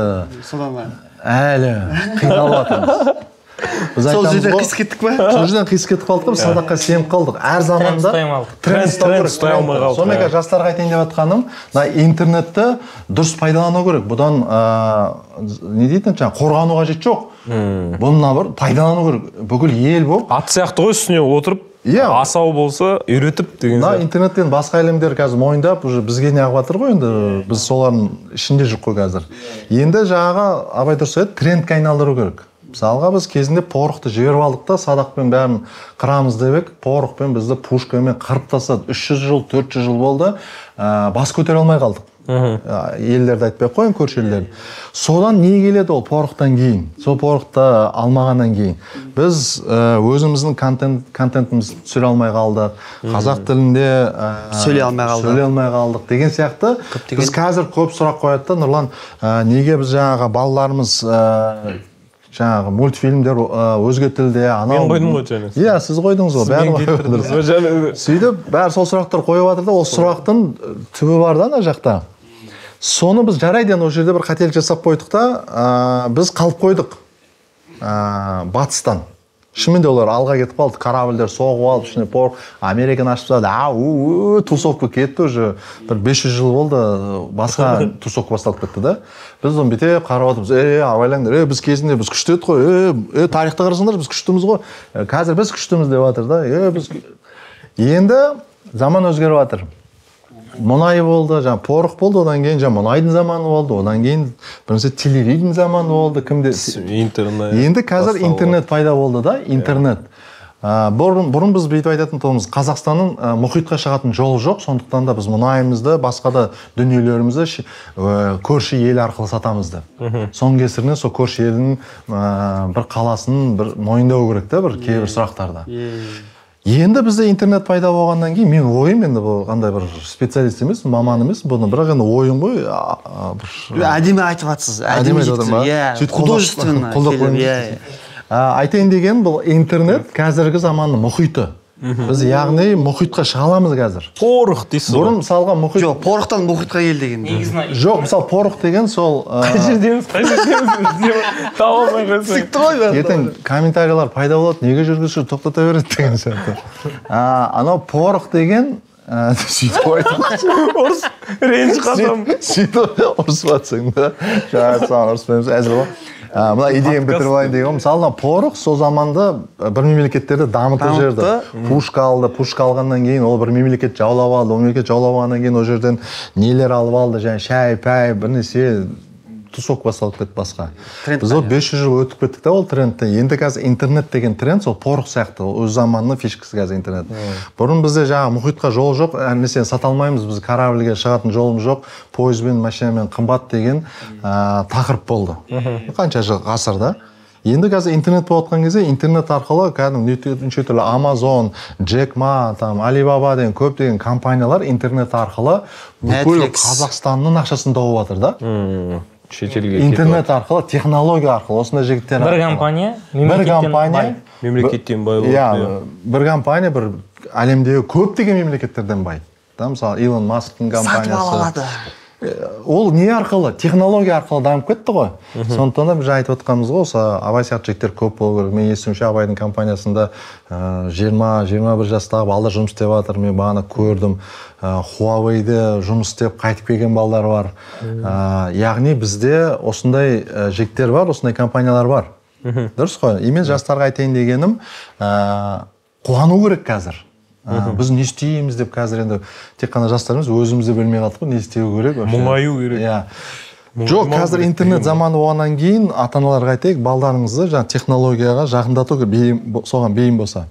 Әлі қиналып жатырмыз. Сол жерден қисып кеттік па? Сол жерден қисып кетіп қалдық, садаққа сеніп қалдық. Әр заманда тренд ұстай алмай қалдық. Сонымен жастарға айтайын деп жатқаным, интернетті дұрыс пайдалану керек. Бұдан не дейтін, қорғану қажет жоқ. Бұнына бір пайдалану керек. Бүкіл ел болып. Ат сияқты ғой үстіне отырып, асау болса үйретіп деген сияқты. Интернеттен басқа әлемдер қазір мойындап, бізге не ағып жатыр ғой, енді біз солардың ішінде жүрік қой қазір. Енді жаңағы абай дұрыс айтты, трендке айналдыру керек. Мысалға біз кезінде порықты жіберіп алдық та, садақпен бәрін қырамыз деп, порықпен бізді пушкамен қырып тастады. 300 жыл, 400 жыл болды, бас көтере алмай қалдық. Елдерді айтпай қойын, көрші елдерді. Содан не келеді ол порықтан кейін? Сол порықты алмағаннан кейін. Біз өзіміздің контентімізді түсіре алмай қалдық, қазақ тілінде сөйлей алмай қалдық деген сияқты. Біз қазір көп сұрақ қояды да, Нұрлан, неге біз жаңағы балаларымыз жаңағы мультфильмдер өзге тілде, мен қойдым ғой және. Иә, сіз қойдыңыз ғой, бәрін қойдыңыз. Сөйтіп, бәрі сол сұрақтар қойып жатыр да, ол сұрақтың түбі бар да ана жақта. Соны біз жарайды, ол жерде бір қателік жасап қойдық та, біз қалып қойдық батыстан. Шынымен де олар алға кетіп қалды, корабльдер соғып алып, ішіне порох, Американы ашып тастады, тусовка кетті уже, бір 500 жыл болды, басқа тусовка басталып кетті да. Біз оны бітеп қарап отырмыз, абайлаңдар, біз кезінде біз күшті едік қой, тарихта қарасаңдар біз күштіміз ғой, қазір біз күштіміз деп жатыр да. Енді заман өзгеріп жатыр. Мұнай болды, порох болды, одан кейін мұнайдың заманы болды, одан кейін бірінші телевидение заманы болды, кімде? Енді қазір интернет пайда болды да, интернет. Бұрын біз бүйтіп айтатын тұғымыз, Қазақстанның мұхитқа шығатын жолы жоқ, сондықтан да біз мұнайымызды, басқа да дүниелерімізді көрші ел арқылы сатамызды. Соның кесірінен сол көрші елдің бір қаласын мойындау керек та, бір кейбір сұрақтарда. Енді бізде интернет пайда болғаннан кейін, мен ойым, енді бұл қандай бір специалист емес, маман емес, бұны бірақ енді ойым ғой. Әдемі айтып жатсыз, әдемі жеткізу, художественно. Айтайын деген, бұл интернет қазіргі заманның мұхиты. Біз яғни мұхитқа шыға аламыз қазір. Порох дейсіз ғой. Бұрын мысалға мұхит. Жоқ, порохтан мұхитқа кел деген. Жоқ, мысалы порох деген сол. Қай жердеміз таба алмай қойсаң. Ертең комментариялар пайда болады, неге жүргізуші тоқтата береді деген сияқты. Анау порох деген сөйтіп ұрыс ренж қасам. Сөйтіп ұрысып жатсың да. Жаңағы саған ұрыспаймыз, әзір ғой. мына идеяны бітіріп алайын деген. Мысалы, порох сол заманда бір мемлекеттерді дамытып жіберді. Пушка алғаннан кейін ол бір мемлекет жаулап алды. Ол мемлекет жаулап алғаннан кейін ол жерден нелер алып алды, және шай, пай, бір нәрсе тусок басталып кетті басқа. Біз ол 500 жыл өтіп кеттік та ол трендті. Енді қазір интернет деген тренд сол порох сияқты. Өз заманының фишкасы қазір интернет. Бұрын бізде жаңа мұхитқа жол жоқ, нәрсені сата алмаймыз, біз корабльге шығатын жолымыз жоқ, пойызбен, машинамен қымбат деген тақырып болды. Қанша жыл ғасырда. Енді қазір интернет болып отқан кезде интернет арқылы кәдімгі неше түрлі Amazon, Jack Ma, Alibaba деген көптеген компаниялар интернет арқылы бүкіл Қазақстанның ақшасын тауып жатыр да. Интернет арқылы, технология арқылы, осындай жігіттер бір компания мемлекеттен бай болды. Бір компания бір әлемдегі көптеген мемлекеттерден бай. Мысалы, Илон Масктың компаниясы. Сатып алады. Ол не арқылы? Технология арқылы дамып кетті ғой. Сондықтан да біз айтып отқанымыз ғой, осы Абай сияқты жігіттер көп болу керек. Мен естуімше Абайдың компаниясында 20-21 жастағы балдар жұмыс істеп жатыр. Мен бағана көрдім. Huawei'де жұмыс істеп қайтып келген балдар бар. Яғни бізде осындай жігіттер бар, осындай компаниялар бар. Дұрыс қой. Мен жастарға айтайын дегенім, қуану керек қазір. Біз не істейміз деп қазір енді тек қана жастарымыз өзімізді білмей қалдық қой, не істеу керек. Мұңаю керек. Жоқ, қазір интернет заманы болғаннан кейін ата-аналарға айтайық, балдарыңызды технологияға жақындату керек, соған бейім болса.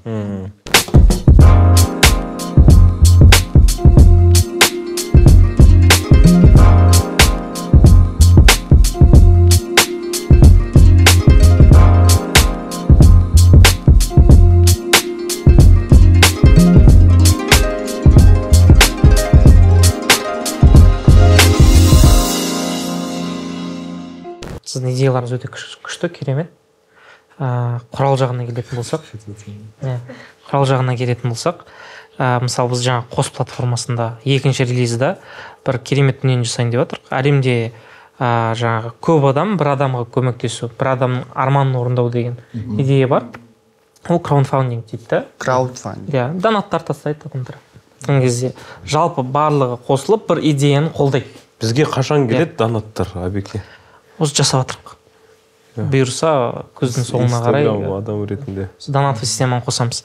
Сіздің идеяларыңыз өте күшті, керемет. Құрал жағына келетін болсақ, мысалы біз жаңа қос платформасында екінші релизда бір керемет дүниені жасайын деп жатыр. Әлемде жаңағы көп адам бір адамға көмектесу, бір адамның арманын орындау деген идея бар. Ол краудфандинг дейді да. Краудфандинг. Донаттар тастайды адамдар. Сол кезде жалпы барлығы қосылып бір идеяны қолдайды. Бізге қашан келеді донаттар, Абеке? Осы жасап жатырмық. Бұйырса көздің соңына қарай адам ретінде донат системаны қосамыз.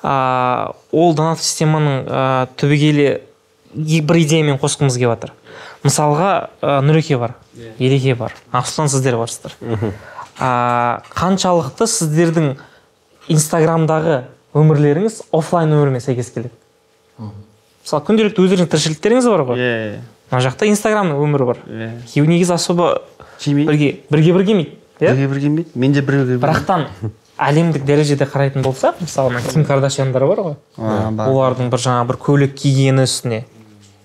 Ол донат системаның түбегейлі бір идеямен қосқымыз келіп жатыр. Мысалға Нұреке бар, Ереке бар, Ақсұлтан сіздер барсыздар. Қаншалықты сіздердің Инстаграмдағы өмірлеріңіз офлайн өмірмен сәйкес келеді? Мысалы, күнделікті өздеріңіздің тіршіліктеріңіз бар ғой. Мына жақта Инстаграмның өмірі бар. Күйеу негізі особо бірге келмейді. Мен де бірге. Бірақтан әлемдік дәрежеде қарайтын болсақ, мысалы Ким Кардашьяндар бар ғой. Олардың бір көйлек кигені үстіне.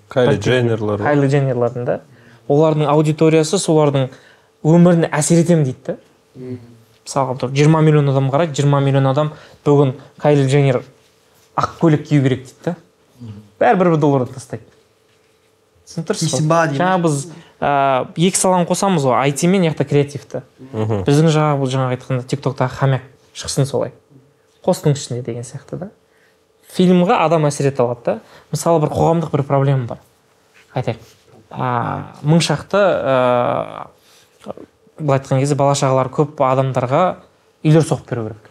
Кайли Дженнерлардың да. Олардың аудиториясы солардың өміріне әсер етемін дейді. Мысалға 20 миллион адам қарайды, 20 миллион адам бүгін Кайли Дженнер ақ көйлек кию керек дейді. Бәрі $1 тастайды. Жаңа біз екі саланы қосамыз ғой, IT мен яқта креативті. Біздің жаңа айтқанда TikTok'тағы хамяк шықсын солай. Қостың ішінде деген сияқты да. Фильмға адам әсер ете алады да. Мысалы бір қоғамдық бір проблема бар. Айтайық. Мың шақты былай айтқан кезде бала шағалары көп адамдарға үйлер соғып беру керек.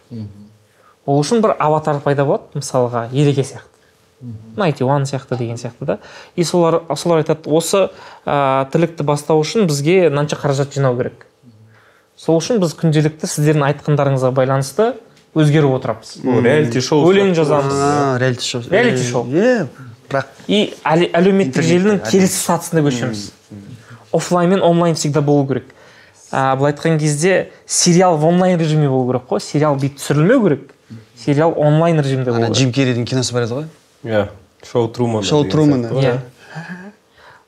Ол үшін бір аватар пайда болады, мысалға Ереке сияқты. 91 сияқты деген сияқты да. И солар айтады, осы тірлікті бастау үшін бізге мынанша қаражат жинау керек. Сол үшін біз күнделікті сіздердің айтқандарыңызға байланысты өзгеріп отырамыз. Реалити шоу. Өлең жазамыз. Реалити шоу. И әлеуметтік желінің келесі сатысына көшеміз. Офлайн мен онлайн всегда болу керек. Бұл айтқан кезде сериал в онлайн режиме болу керек қой. Сериал бит түсірілмеу керек. Сериал онлайн режимде болу керек. Джим Керридің киносы бар еді ғой? Шоу Труман.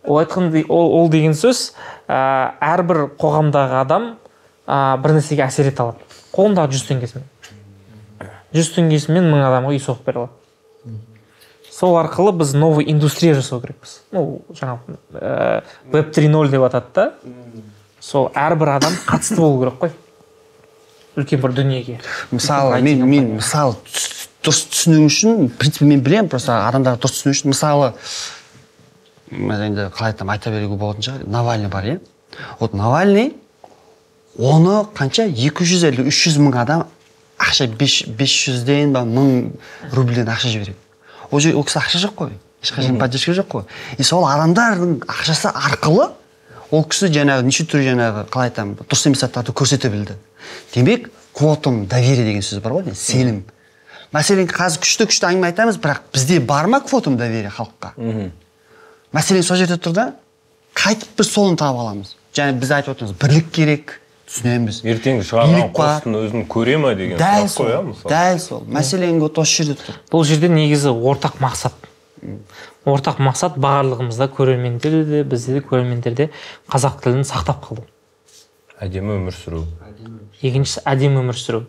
Ол деген сөз, әрбір қоғамдағы адам бір нәрсеге әсер ете алады. Қолындағы 100 теңгесімен. 100 теңгесімен 1000 адамға үй соғып бере алады. Сол арқылы біз новый индустрия жасау керекпіз. Жаңа Web 3.0 деп атады да. Сол әрбір адам қатысты болу керек қой. Үлкен бір дүниеге. Мысалы, мен дұрыс түсіну үшін, принципе, мен білем, просто адамдарға дұрыс түсіну үшін, мысалы, енді қалай айта беруге болатын шығар, Навальный бар, Вот Навальный оны қанша 250-300 мың адам ақша 500-ден ба 1000 рубльден ақша жібереді. Ол кісі ақша жоқ қой, ешқашан поддержка жоқ қой. И сол адамдардың ақшасы арқылы ол кісі жаңағы неше түрлі жаңағы қалай айтамын дұрыс емес заттарды көрсете білді. Демек квотум доверие деген сөз бар ғой, сенім. Мәселен қазір күшті әңгіме айтамыз, бірақ бізде бар ма квотум доверие халыққа? Мәселен сол жерде тұр да, қайтып біз солын таба аламыз. Және біз айтып отырмыз, бірлік керек, түсінеміз. Ертең шығарған посттың өзін көре ма деген сұрақ қоя мысалы. Дәл сол. Мәселен осы жерде тұр. Бұл жерде негізі ортақ мақсат. Ортақ мақсат барлығымызда, көрермендерде де, бізде де, көрермендерде қазақ тілін сақтап қалу. Әдемі өмір сүру. Екіншісі әдемі өмір сүру.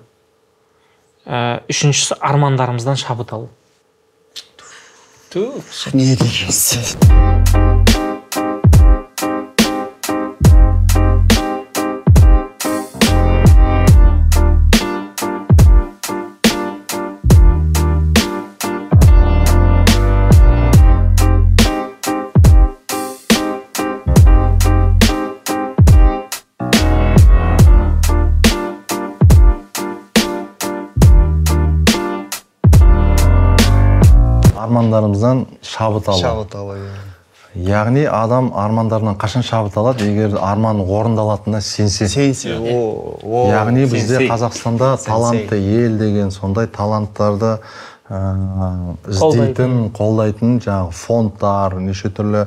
Үшіншісі армандарымыздан шабыт алу. Не дегенсің? Армандарымыздан шабыт алу. Шабыт алу. Яғни адам армандарынан қашан шабыт алады, егер арманы орындалатынына сенсе. Яғни бізде Қазақстанда талантты ел деген сондай таланттарды іздейтін, қолдайтын жаңағы фондтар, неше түрлі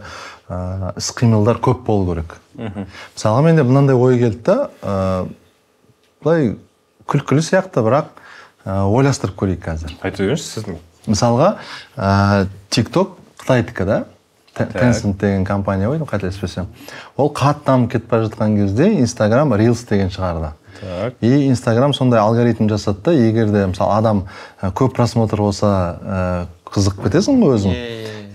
іс-қимылдар көп болу керек. Мысалға менде мынандай ой келді да, былай күлкілі сияқты, бірақ ойластырып көрейік қазір. Айтып жүріңіз сіздің. Мысалға, TikTok Қытайдікі да, Tencent деген компания ғой, қателеспесем. Ол қатты дамып кетіп бара жатқан кезде Instagram Reels деген шығарды. И Instagram сондай алгоритм жасады да, егер де мысалы адам көп просмотр болса қызық кетесің ғой өзің.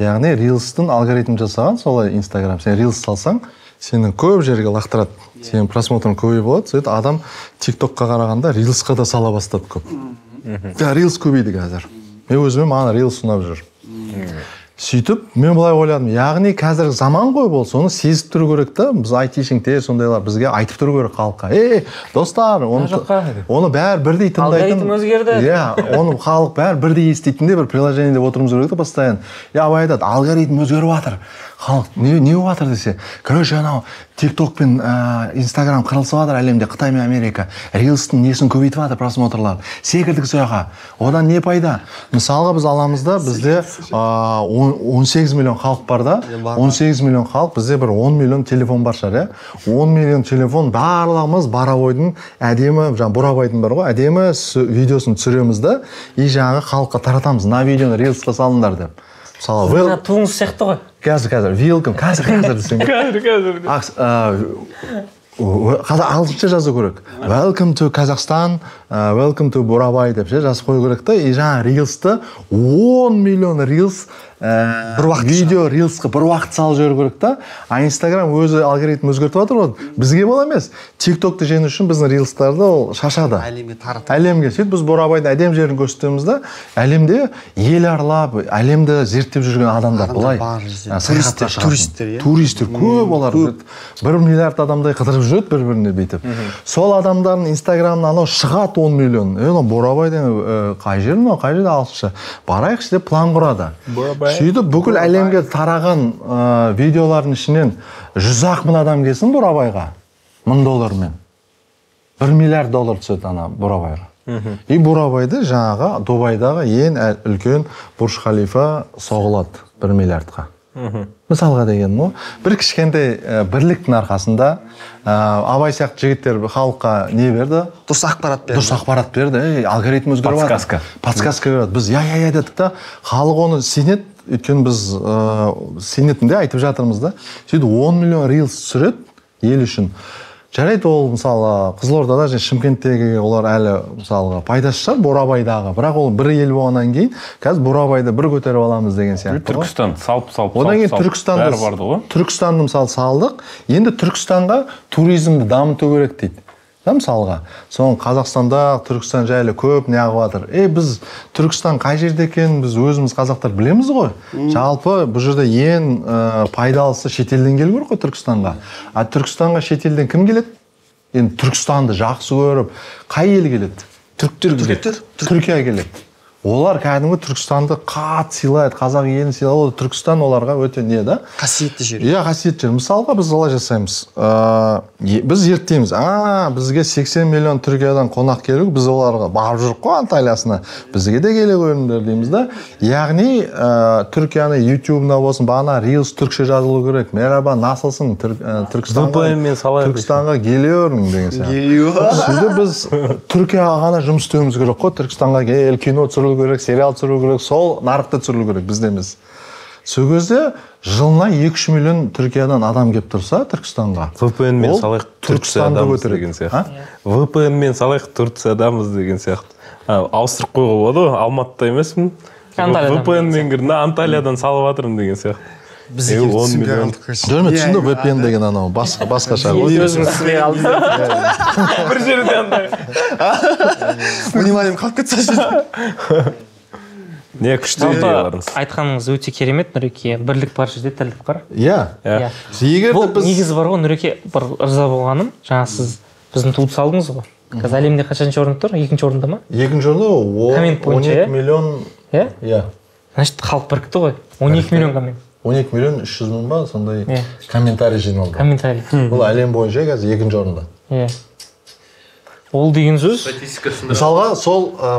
Яғни Reels'тың алгоритм жасаған, солай Instagram. Сен Reels салсаң, сені көп жерге лақтырады. Сенің просмотрың көбейіп болады, сөйтіп адам TikTokқа қарағанда Reels'қа да сала бастады көп. Reels көбейді қазір. Мен өзіме маған Reels ұнап жүр. Сөйтіп, мен былай ойладым, яғни қазір заман ғой бұл, соны сезіп тұру керек та, біз айтишіңтер, сондайлар бізге айтып тұру керек халыққа. Достар, оны бәрі бірдей тыңдайтын. Алгоритм өзгерді. Оны халық бәрі бірдей еститінде бір приложение деп отырмыз керек та постоянно. Абай айтады, алгоритм өзгеріп жатыр. Халық не болып жатыр десе, короче, анау TikTok пен Instagram қырылысып жатыр әлемде, Қытай мен Америка. Reels'тың несін көбейтіп жатыр просмотрлар. Секірдік сояға. Одан не пайда? Мысалға біз аламызда, бізде 18 миллион халық бар да, 18 миллион халық, бізде бір 10 миллион телефон бар шығар, 10 миллион телефон барлығымыз Барабойдың әдемі, Бурабайдың бар ғой, әдемі видеосын түсіреміз да, и жаңағы халыққа таратамыз. На видеоны Reels'қа салыңдар деп. Мысалы, туыңыз сияқты ғой. Қазір, welcome, қазір десең. Қазір ағылшынша жазу керек. Welcome to Kazakhstan, welcome to Бурабай деп жазып қою керек та, и жаңа Reels'ты 10 миллион Reels видео Reels'қа бір уақыт салып жіберу керек та. А Instagram өзі алгоритм өзгертіп жатыр ғой. Бізге бола емес. TikTok'ты жеңу үшін біздің Reels'тарды ол шашады. Әлемге таратады. Әлемге. Сөйтіп біз Бурабайдың әдем жерін көрсетеміз да, әлемде ел аралап, әлемді зерттеп жүрген адамдар былай. Туристер көп олар. 1 миллиард адамдай қыдырып жүреді бір-біріне бүйтіп. Сол адамдардың Instagram'нан анау шығады 10 миллион. Бурабайдың қай жер ағылшынша барайықшы деп план құрады. Сөйтіп бүкіл әлемге тараған видеолардың ішінен 100 мың адам келсін Бурабайға $1000-мен. $1 миллиард түседі ана Бурабайға. И Бурабайды жаңағы Дубайдағы ең үлкен Бурж Халифа соғылады 1 миллиардқа. Мысалға деген ғой, бір кішкентай бірліктің арқасында Абай сияқты жігіттер халыққа не берді? Дұрыс ақпарат берді. Алгоритм өзгеріп жатыр. Подсказка берді. Біз я дедік та, халық оны сенеді, өйткені біз сенетінде айтып жатырмыз да. Сөйтіп 10 миллион Reels түсіреді ел үшін. Жарайды, ол мысалы Қызылордада және Шымкенттегі олар әлі мысалға пайдасы шығар Бурабайдағы, бірақ ол бір ел болғаннан кейін қазір Бурабайды бір көтеріп аламыз деген сияқты. Түркістан салып одан кейін Түркістанды мысалы салдық. Енді Түркістанға туризмді дамыту керек дейді. Мысалға, соң Қазақстанда Түркістан жайлы көп неғып жатыр. Біз Түркістан қай жерде екен, біз өзіміз қазақтар білеміз ғой. Жалпы бұл жерде ең пайдалысы шетелден келу керек қой Түркістанға. А Түркістанға шетелден кім келеді? енді Түркістанды жақсы көріп, қай ел келеді? Түріктер келеді. Түркия келеді. Олар кәдімгі Түркістанды қатты сыйлайды, қазақ елін сыйлайды. Түркістан оларға өте не да? Қасиетті жер. Иә, қасиетті жер. Мысалға біз олай жасаймыз. Біз зерттейміз. Бізге 80 миллион Түркиядан қонақ келу, біз оларға барып жүріп қой Анталиясына. Бізге де келе қойыңдар дейміз да. Яғни Түркияны YouTube-на болсын, бағана Reels түркше жазылу керек. Мераба, насылсың Түркістанға келеуің деген сияқты. Сөйде біз Түркияға ғана жұмыс істеуіміз керек қой. Түркістанға кел, кино түсіру керек, сериал түсіру керек, сол нарықты түсіру керек бізде емес. Сол кезде жылына 2-3 миллион Түркиядан адам келіп тұрса Түркістанға. VPN-мен салайық Түркістанды деген сияқты. VPN-мен салайық Түркістандамыз деген сияқты. Ауыстырып қойға болады ғой, Алматыда емеспін. VPN-мен кірді, Анталиядан салып жатырмын деген сияқты. Бізге түсінбей қалдық. Жүрме, түсінді VPN деген анау, басқаша. Өзіңіз түсінбей қалдыңыз. Бір жерде андай. Вниманием қалып кетсе. Не күшті идеяларыңыз. Айтқаныңыз өте керемет, Нұреке. Бірлік бар жерде тірлік бар. Иә. Бұл негізі бар ғой, Нұреке, бір ырза болғаным, жаңа сіз біздің туды салдыңыз ғой. Қазір әлемде қаншаншы орында тұр? 2-ші орында ма? 2-ші орында 12 миллион. Иә? Значит, халық бірікті ғой. 12 миллион коммент. 12 миллион 300 мың ба, сондай комментарий жиналды. Комментарий. Бұл әлем бойынша қазір 2-ші орында. Иә. Ол деген сөз. Мысалға,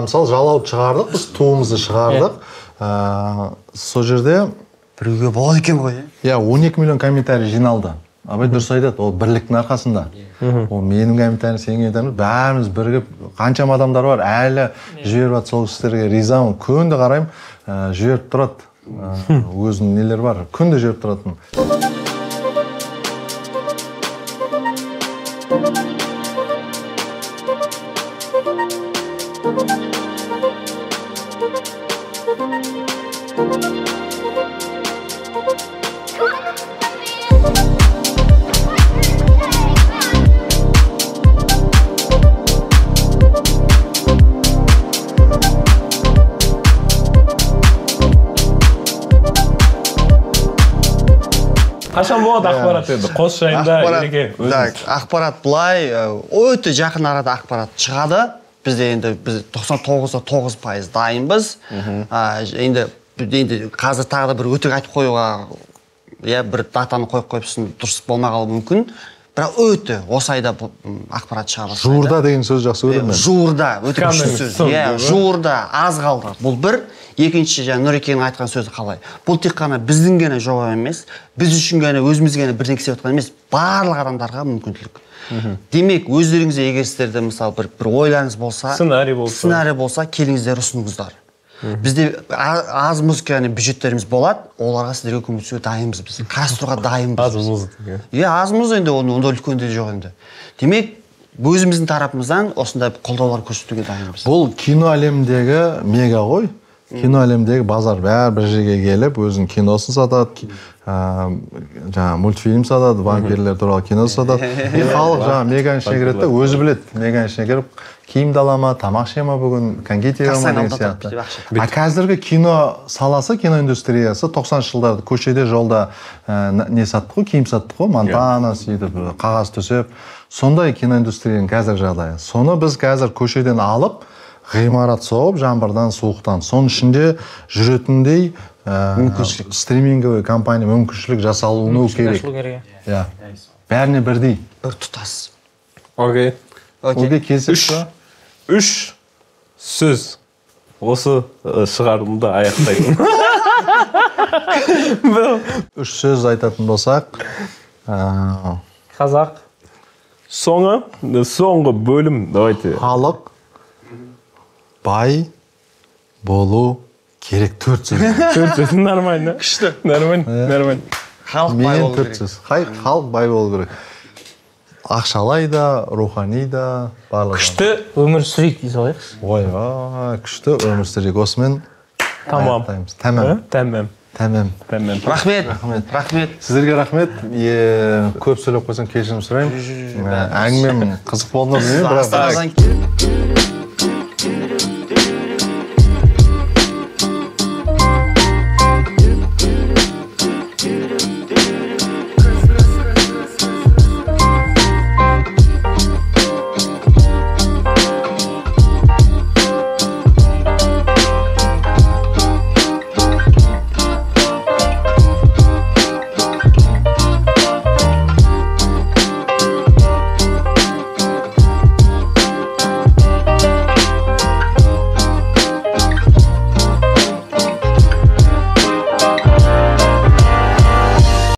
мысалы жалауды шығардық, біз туымызды шығардық. Сол жерде біреуге болады екен ғой. Иә, 12 миллион комментарий жиналды. Абай дұрыс айтады, ол бірліктің арқасында. Ол менің комментарийім, сенің комментарийің, бәріміз бірігіп, қаншама адамдар бар, әлі жіберіп жатыр, сол кісілерге ризамын. Күнде қараймын, жіберіп тұрады. Өзінің нелер бар, күнде жіберіп тұратын. Қашан болады ақпарат енді? Қос жайында Ереке өзіңіз. Ақпарат былай, өте жақын арада ақпарат шығады. Бізде енді 99% дайынбыз. Енді қазір тағы да бір өтірік айтып қоюға, бір датаны қойып дұрыс болмағалы мүмкін. Бірақ өте осы айда ақпарат шыға бастайды. Жуырда деген сөз жақсы көремін мен. Жуырда, өте күшті сөз. Жуырда аз қалды. Бұл бір. Екінші, Нұрекенің айтқан сөзі қалай. Бұл тек қана біздің ғана жоба емес, біз үшін ғана, өзімізге ғана бірден істеп жатқан емес, барлық адамдарға мүмкіншілік. Демек, өздеріңізде егер сіздерде мысалы бір ойларыңыз болса, сценарий болса, келіңіздер, ұсыныңыздар. Бізде аз музыканы бюджеттеріміз болады, оларға сіздерге көмектесуге дайынбыз біз. Қарастыруға дайынбыз. Аз музыка. Иә, аз музыка енді онда үлкен де жоқ енді. Демек, өзіміздің тарапымыздан осындай қолдаулар көрсетуге дайынбыз. Бұл кино әлеміндегі мега ғой. Кино әлеміндегі базар бәрі бір жерге келіп, өзінің киносын сатады, мультфильм сатады, вампирлер туралы кино сатады. Халық меганың ішіне кіреді, өзі біледі. Меганың ішіне кіріп, киімді ала ма, тамақ ше ма бүгін, конфет жей ма деген сияқты. Қазіргі кино саласы, кино индустриясы 90-шы жылдарда көшеде жолда не саттық қой, киім саттық қой, Монтана сөйтіп, қағаз төсеп. Сондай кино индустрияның қазір жағдайы. Соны біз қазір көшеден алып, ғимарат соғып, жаңбырдан, суықтан. Соның ішінде жүретіндей стриминговый компания мүмкіншілік жасалуыну керек. Бәріне бірдей. Бір тұтас. Окей. Келсек. 3 сөз осы шығарымды аяқтайтын. 3 сөз айтатын болсақ. Қазақ. Соңғы бөлім, давайте. Халық бай болу керек. 4 сөз. 4 сөз нормально. Күшті. Нормально. Халық бай болу керек. Халық бай болу керек. Ақшалай да, рухани да, барлығы. Күшті өмір сүрейік дей салайықшы. Ой, күшті өмір сүрейік. Осымен Тәмам. Рахмет. Сіздерге рахмет. Көп сөйлеп қойсам кешірім сұраймын. Әңгімем қызық болды ма білмеймін, бірақ